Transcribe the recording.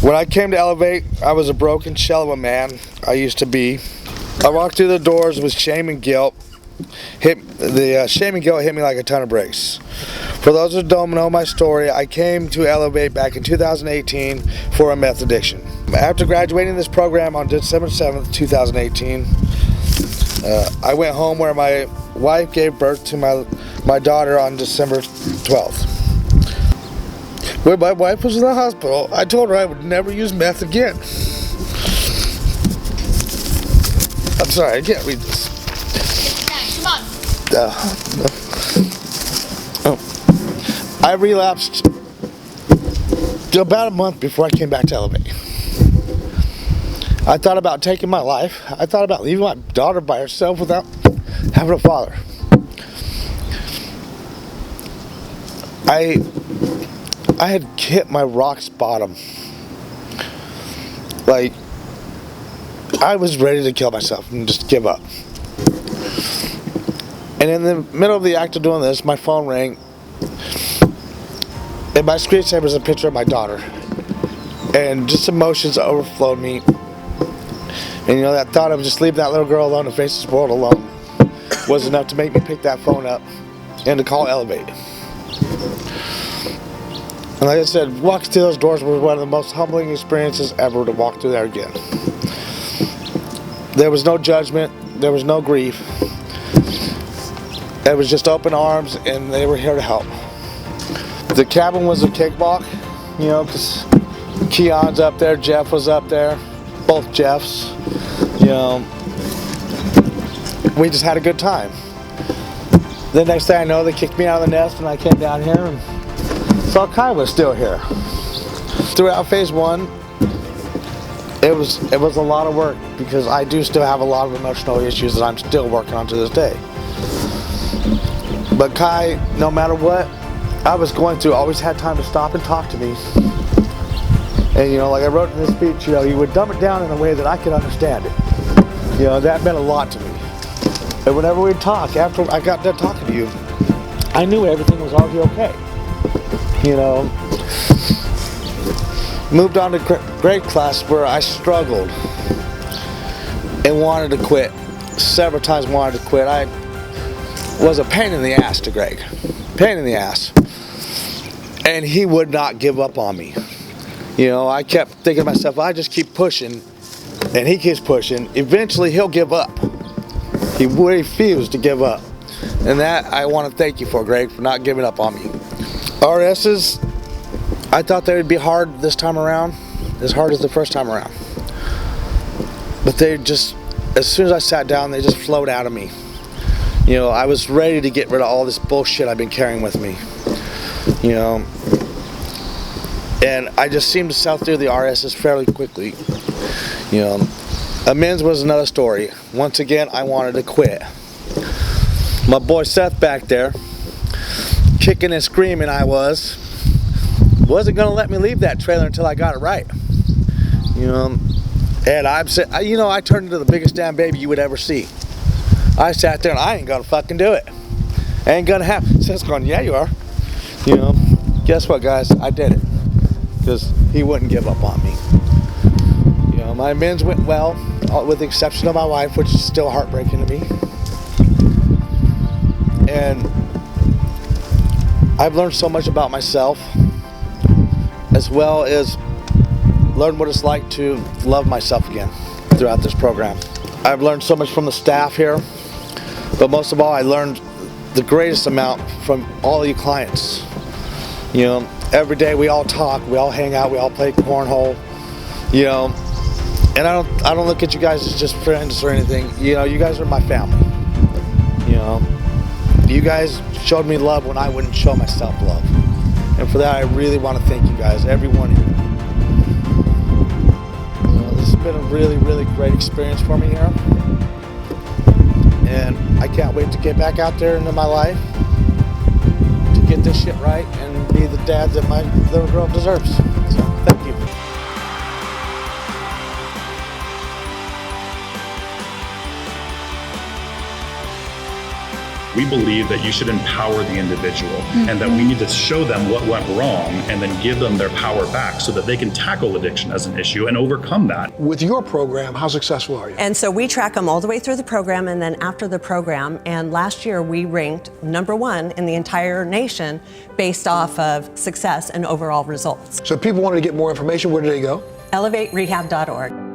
When I came to Elevate, I was a broken shell of a man I used to be. I walked through the doors with shame and guilt. Shame and guilt hit me like a ton of bricks. For those who don't know my story, I came to Elevate back in 2018 for a meth addiction. After graduating this program on December 7th, 2018, I went home where my wife gave birth to my daughter on December 12th. When my wife was in the hospital, I told her I would never use meth again. I'm sorry, I can't read this. Come on. I relapsed about a month before I came back to Elevate. I thought about taking my life. I thought about leaving my daughter by herself without having a father. I had hit my rock's bottom. Like, I was ready to kill myself and just give up. And in the middle of the act of doing this, my phone rang, and my screensaver was a picture of my daughter. And just emotions overflowed me. And that thought of just leaving that little girl alone to face this world alone was enough to make me pick that phone up and to call Elevate. And like I said, walking through those doors was one of the most humbling experiences ever to walk through there again. There was no judgment, there was no grief. It was just open arms, and they were here to help. The cabin was a cakewalk, because Keon's up there, Jeff was up there, both Jeffs. We just had a good time. The next thing I know, they kicked me out of the nest, and I came down here and saw Kai was still here. Throughout phase 1, it was a lot of work because I do still have a lot of emotional issues that I'm still working on to this day. But Kai, no matter what I was going through, always had time to stop and talk to me. And like I wrote in this speech, he would dumb it down in a way that I could understand it. That meant a lot to me. And whenever we'd talk, after I got done talking to you, I knew everything was already okay. Moved on to grade class where I struggled and wanted to quit. Several times wanted to quit. I was a pain in the ass to Greg. Pain in the ass. And he would not give up on me. I kept thinking to myself, I just keep pushing, and he keeps pushing. Eventually, he'll give up. He refused to give up. And that, I want to thank you for, Greg, for not giving up on me. RSs, I thought they would be hard this time around, as hard as the first time around. But they just, as soon as I sat down, they just flowed out of me. I was ready to get rid of all this bullshit I've been carrying with me. And I just seemed to sell through the RSs fairly quickly. Amends was another story. Once again, I wanted to quit. My boy Seth back there, kicking and screaming wasn't going to let me leave that trailer until I got it right. And I turned into the biggest damn baby you would ever see. I sat there and I ain't going to fucking do it. Ain't going to happen. Seth's going, yeah, you are. Guess what, guys? I did it. Because he wouldn't give up on me. My amends went well, with the exception of my wife, which is still heartbreaking to me. And I've learned so much about myself, as well as learned what it's like to love myself again throughout this program. I've learned so much from the staff here, but most of all, I learned the greatest amount from all you clients. Every day we all talk, we all hang out, we all play cornhole, and I don't look at you guys as just friends or anything. You guys are my family. You guys showed me love when I wouldn't show myself love. And for that, I really want to thank you guys, everyone here. This has been a really, really great experience for me here. And I can't wait to get back out there into my life, to get this shit right, and be the dad that my little girl deserves. So, thank you. We believe that you should empower the individual and that we need to show them what went wrong and then give them their power back so that they can tackle addiction as an issue and overcome that. With your program, how successful are you? And so we track them all the way through the program and then after the program. And last year we ranked #1 in the entire nation based off of success and overall results. So if people wanted to get more information, where do they go? ElevateRehab.org.